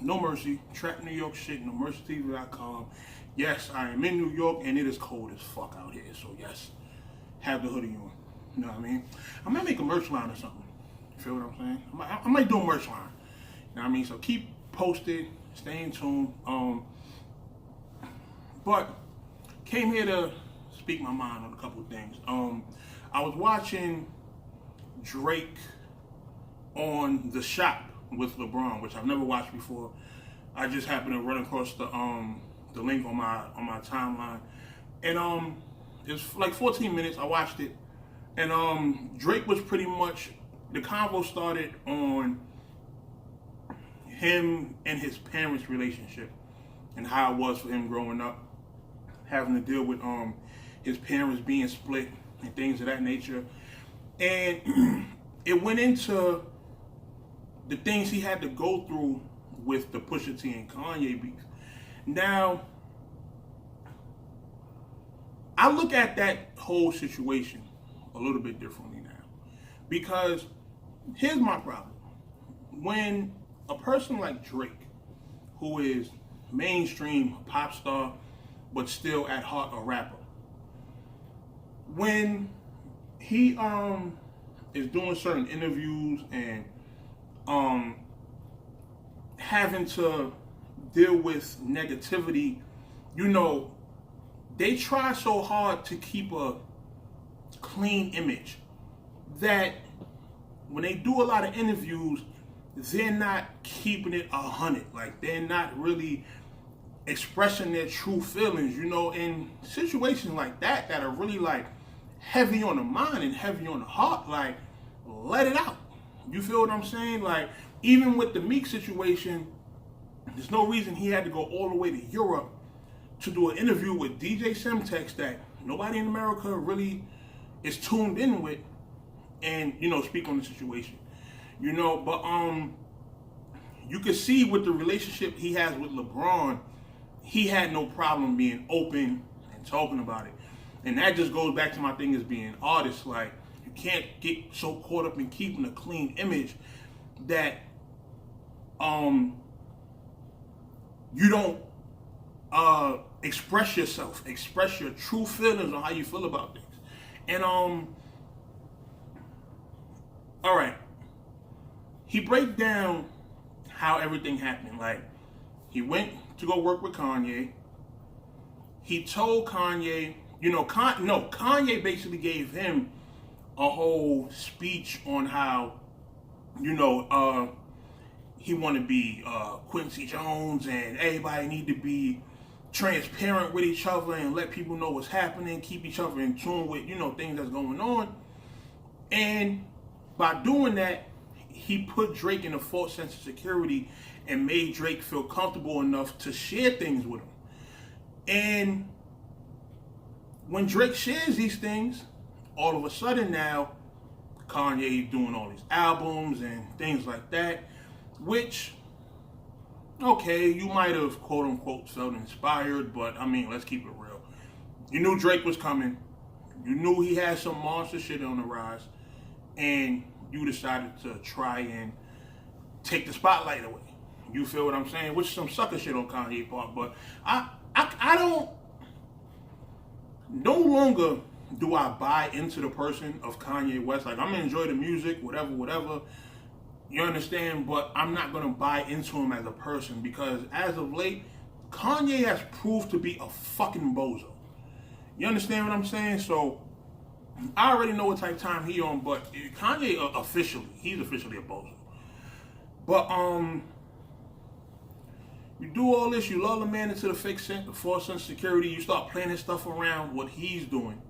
No Mercy, Trap New York shit, NoMercyTV.com. Yes, I am in New York and it is cold as fuck out here. So yes, have the hoodie on. You know what I mean? I might make a merch line or something. You feel what I'm saying? I might do a merch line. You know what I mean? So keep posted, stay in tune. But came here to speak my mind on a couple of things. I was watching Drake on The Shop with Lebron, which I've never watched before. I just happened to run across the link on my timeline, and it's like 14 minutes. I watched it, and Drake was pretty much, the convo started on him and his parents' relationship and how it was for him growing up, having to deal with his parents being split and things of that nature. And it went into the things he had to go through with the Pusha T and Kanye beef. Now, I look at that whole situation a little bit differently now, because here's my problem. When a person like Drake, who is mainstream pop star, but still at heart a rapper, when he is doing certain interviews and having to deal with negativity, you know, they try so hard to keep a clean image that when they do a lot of interviews, they're not keeping it 100. Like, they're not really expressing their true feelings, you know. In situations like that are really like heavy on the mind and heavy on the heart, like, let it out. You feel what I'm saying? Like, even with the Meek situation, there's no reason he had to go all the way to Europe to do an interview with DJ Semtex that nobody in America really is tuned in with, and, you know, speak on the situation. You know, but you can see with the relationship he has with LeBron, he had no problem being open and talking about it. And that just goes back to my thing as being an artist. Like, you can't get so caught up in keeping a clean image that you don't express yourself, express your true feelings on how you feel about things. And all right, he breaks down how everything happened. Like, he went to go work with Kanye. He told Kanye, you know, Kanye basically gave him a whole speech on how, you know, he want to be Quincy Jones, and everybody need to be transparent with each other and let people know what's happening, keep each other in tune with, you know, things that's going on. And by doing that, he put Drake in a false sense of security and made Drake feel comfortable enough to share things with him. And when Drake shares these things, all of a sudden now, Kanye doing all these albums and things like that, which, okay, you might have quote unquote felt inspired, but I mean, let's keep it real. You knew Drake was coming. You knew he had some monster shit on the rise, and you decided to try and take the spotlight away. You feel what I'm saying? Which is some sucker shit on Kanye's part, but I don't, no longer do I buy into the person of Kanye West. Like, I'm gonna enjoy the music, whatever. You understand? But I'm not gonna buy into him as a person, because as of late, Kanye has proved to be a fucking bozo. You understand what I'm saying? So I already know what type of time he on, but Kanye he's officially a bozo. But you do all this, you lull the man into the false sense of security, you start playing his stuff around what he's doing.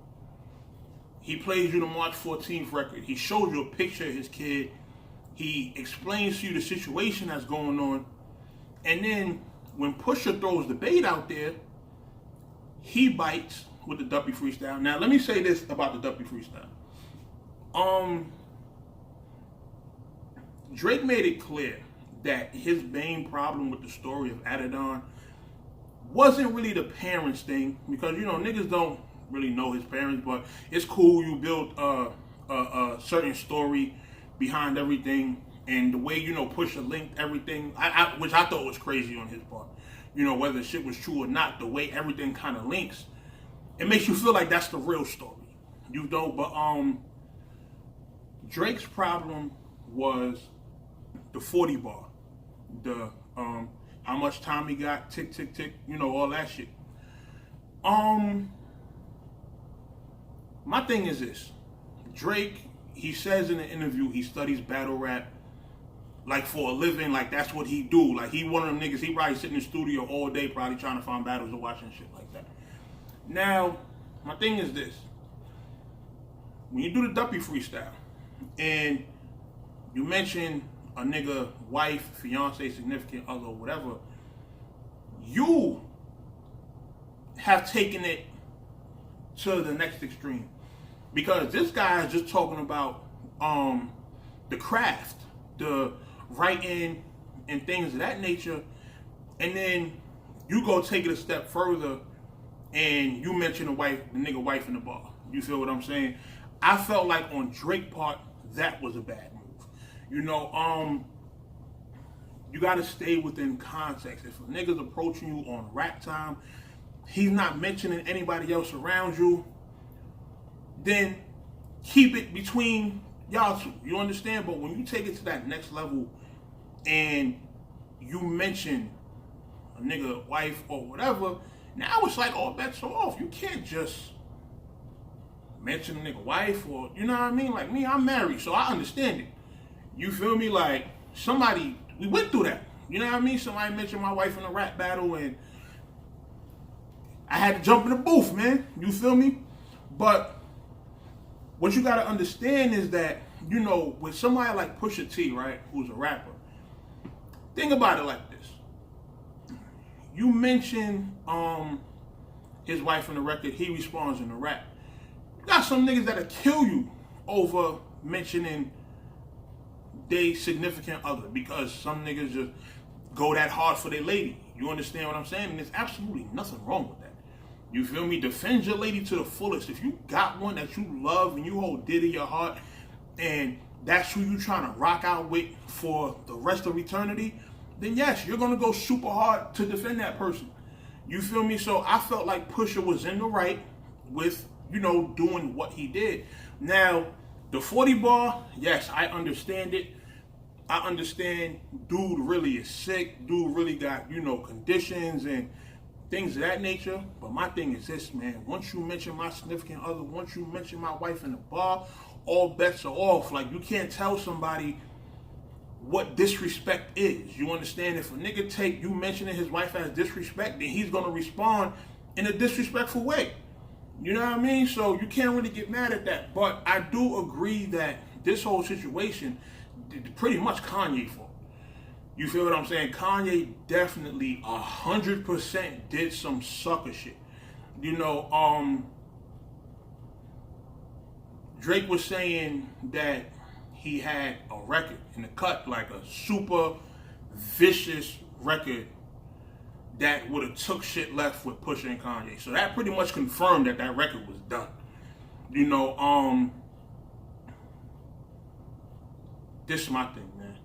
He plays you the March 14th record. He shows you a picture of his kid. He explains to you the situation that's going on. And then when Pusha throws the bait out there, he bites with the Duppy freestyle. Now, let me say this about the Duppy freestyle. Drake made it clear that his main problem with the story of ANON wasn't really the parents thing, because, you know, niggas don't really know his parents, but it's cool. You build a certain story behind everything, And the way, Pusha linked everything, which I thought was crazy on his part. Whether shit was true or not, the way everything kind of links, it makes you feel like that's the real story. But Drake's problem was the 40 bar. The how much time he got, tick, tick, tick, all that shit. My thing is this. Drake, he says in an interview he studies battle rap like for a living, like that's what he do. Like he one of them niggas, he probably sit in the studio all day probably trying to find battles or watching shit like that. Now, my thing is this. When you do the Duppy freestyle and you mention a nigga, wife, fiance, significant other, whatever, you have taken it to the next extreme. Because this guy is just talking about the craft, the writing and things of that nature, and then you go take it a step further and you mention the nigga wife in the bar. You feel what I'm saying? I felt like on Drake's part, that was a bad move. You gotta stay within context. If a nigga's approaching you on rap time, he's not mentioning anybody else around you, then keep it between y'all two. You understand? But when you take it to that next level and you mention a nigga wife or whatever, now it's like all bets are off. You can't just mention a nigga wife or, you know what I mean? Like me, I'm married, so I understand it. You feel me? Like we went through that. You know what I mean? Somebody mentioned my wife in a rap battle and I had to jump in the booth, man. You feel me? But what you gotta understand is that, with somebody like Pusha T, right, who's a rapper, think about it like this. You mention his wife in the record, he responds in the rap. You got some niggas that'll kill you over mentioning they significant other because some niggas just go that hard for their lady. You understand what I'm saying? And there's absolutely nothing wrong with that. You feel me? Defend your lady to the fullest. If you got one that you love and you hold dear to your heart and that's who you trying to rock out with for the rest of eternity, then yes, you're going to go super hard to defend that person. You feel me? So I felt like Pusha was in the right with, doing what he did. Now, the 40 bar, yes, I understand it. I understand dude really is sick. Dude really got, conditions and things of that nature. But my thing is this, man. Once you mention my significant other, once you mention my wife in the bar, all bets are off. Like, you can't tell somebody what disrespect is. You understand? If a nigga take you mentioning his wife as disrespect, then he's going to respond in a disrespectful way. You know what I mean? So you can't really get mad at that. But I do agree that this whole situation, pretty much Kanye fault. You feel what I'm saying? Kanye definitely 100% did some sucker shit. Drake was saying that he had a record in the cut, like a super vicious record that would have took shit left with Pusha and Kanye. So that pretty much confirmed that that record was done. This is my thing, man.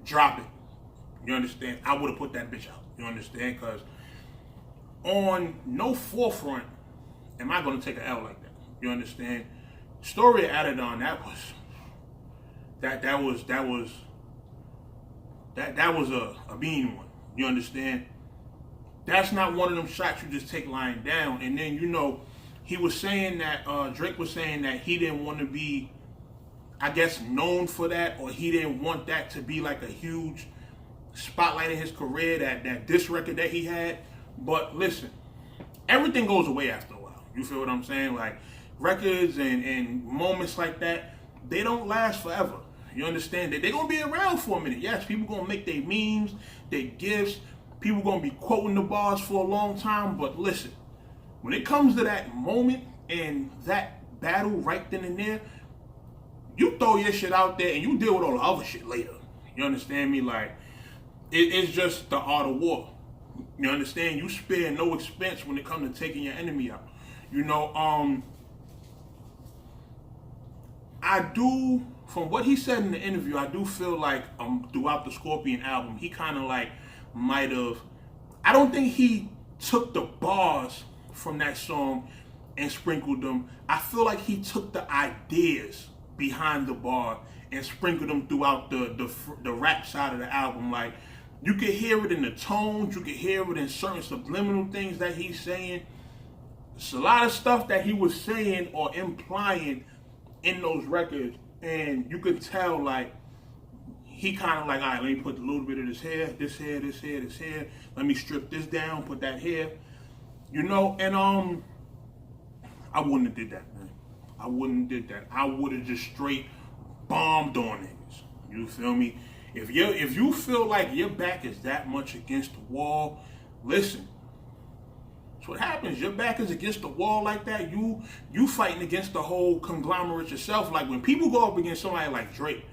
Drop it. You understand? I would have put that bitch out. You understand? Because on no forefront am I going to take an L like that. You understand? Story of ANON, that was a mean one. You understand? That's not one of them shots you just take lying down. And then, he was saying that, Drake was saying that he didn't want to be, I guess, known for that, or he didn't want that to be like a huge spotlight in his career, that diss record that he had. But listen, everything goes away after a while. You feel what I'm saying? Like, records and moments like that, they don't last forever. You understand? They're going to be around for a minute. Yes, people going to make their memes, their gifts. People going to be quoting the bars for a long time. But listen, when it comes to that moment and that battle right then and there, you throw your shit out there and you deal with all the other shit later. You understand me? Like, it's just the art of war. You understand? You spare no expense when it comes to taking your enemy out. I do from what he said in the interview, I do feel like throughout the Scorpion album, he kind of like might have. I don't think he took the bars from that song and sprinkled them. I feel like he took the ideas behind the bar and sprinkled them throughout the rap side of the album. Like, you could hear it in the tones, you could hear it in certain subliminal things that he's saying. It's a lot of stuff that he was saying or implying in those records, and you could tell, like, he kind of like, all right, let me put a little bit of this here, this here, this here, this here. Let me strip this down, put that here. You know, and I wouldn't have did that, man. I wouldn't have did that. I would have just straight bombed on niggas. You feel me? If you feel like your back is that much against the wall, listen. That's what happens. Your back is against the wall like that. You fighting against the whole conglomerate yourself. Like, when people go up against somebody like Drake,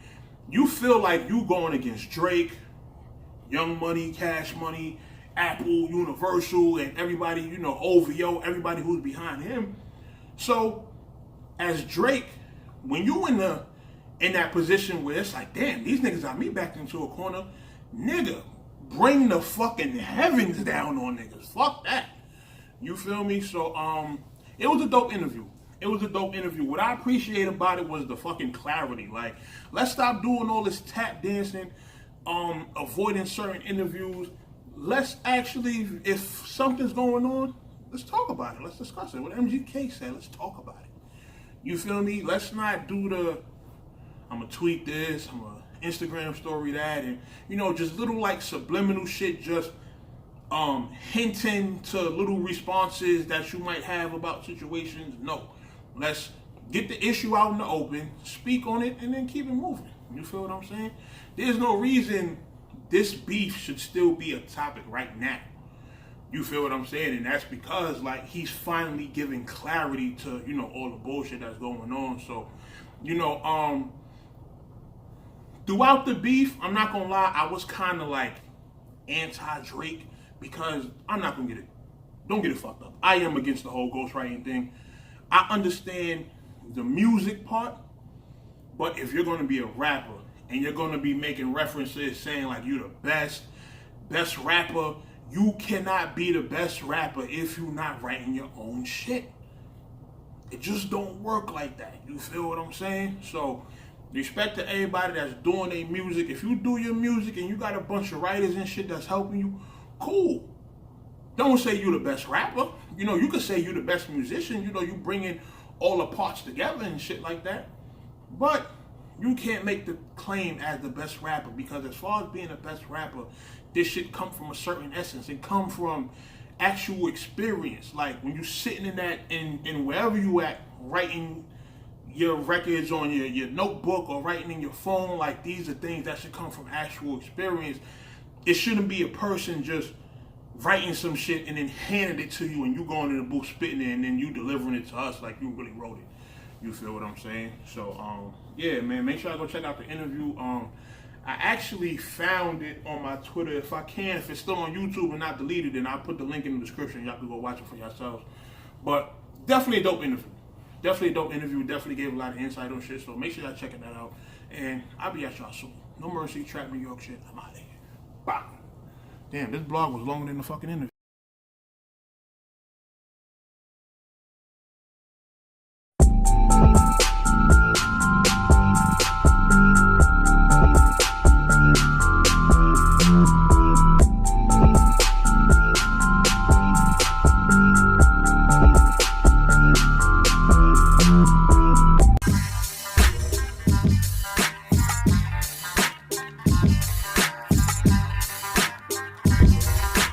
you feel like you going against Drake, Young Money, Cash Money, Apple, Universal, and everybody, you know, OVO, everybody who's behind him. So, as Drake, when you in that position where it's like, damn, these niggas got me backed into a corner, nigga, bring the fucking heavens down on niggas. Fuck that. You feel me? So, it was a dope interview. It was a dope interview. What I appreciate about it was the fucking clarity. Like, let's stop doing all this tap dancing, avoiding certain interviews. Let's actually, if something's going on, let's talk about it. Let's discuss it. What MGK said, let's talk about it. You feel me? Let's not do I'm going to tweet this, I'm going to Instagram story that, and, you know, just little, like, subliminal shit, just hinting to little responses that you might have about situations. No. Let's get the issue out in the open, speak on it, and then keep it moving. You feel what I'm saying? There's no reason this beef should still be a topic right now. You feel what I'm saying? And that's because, like, he's finally giving clarity to, you know, all the bullshit that's going on. So, you know, throughout the beef, I'm not gonna lie, I was kind of like anti-Drake, because I'm not gonna get it. Don't get it fucked up. I am against the whole ghostwriting thing. I understand the music part, but if you're gonna be a rapper and you're gonna be making references saying like you're the best rapper, you cannot be the best rapper if you're not writing your own shit. It just don't work like that. You feel what I'm saying? So, respect to everybody that's doing their music. If you do your music and you got a bunch of writers and shit that's helping you, cool. Don't say you're the best rapper. You know, you could say you're the best musician. You know, you bringing all the parts together and shit like that. But you can't make the claim as the best rapper, because as far as being the best rapper, this shit come from a certain essence. It come from actual experience. Like, when you sitting in that, in wherever you at, writing your records on your notebook or writing in your phone, like, these are things that should come from actual experience. It shouldn't be a person just writing some shit and then handing it to you and you going in the booth spitting it and then you delivering it to us like you really wrote it. You feel what I'm saying? So, yeah, man, make sure I go check out the interview. I actually found it on my Twitter. If I can, if it's still on YouTube and not deleted, then I'll put the link in the description. Y'all can go watch it for yourselves. But definitely a dope interview. Definitely gave a lot of insight on shit. So make sure y'all checking that out. And I'll be at y'all soon. No Mercy, Trap New York shit. I'm out of here. Bye. Damn, this blog was longer than the fucking interview.